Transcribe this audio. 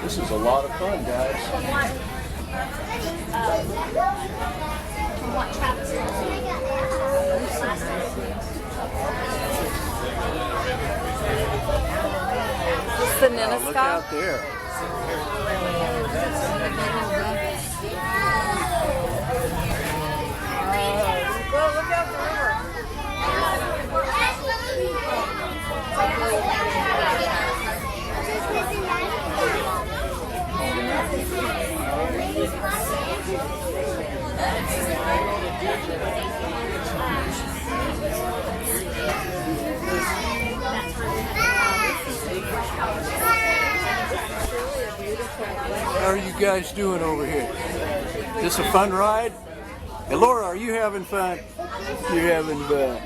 This is a lot of fun, guys. It's the Ninnisca. Look out there. Look out the river. How are you guys doing over here? This a fun ride? Hey, Laura, are you having fun? You're having fun.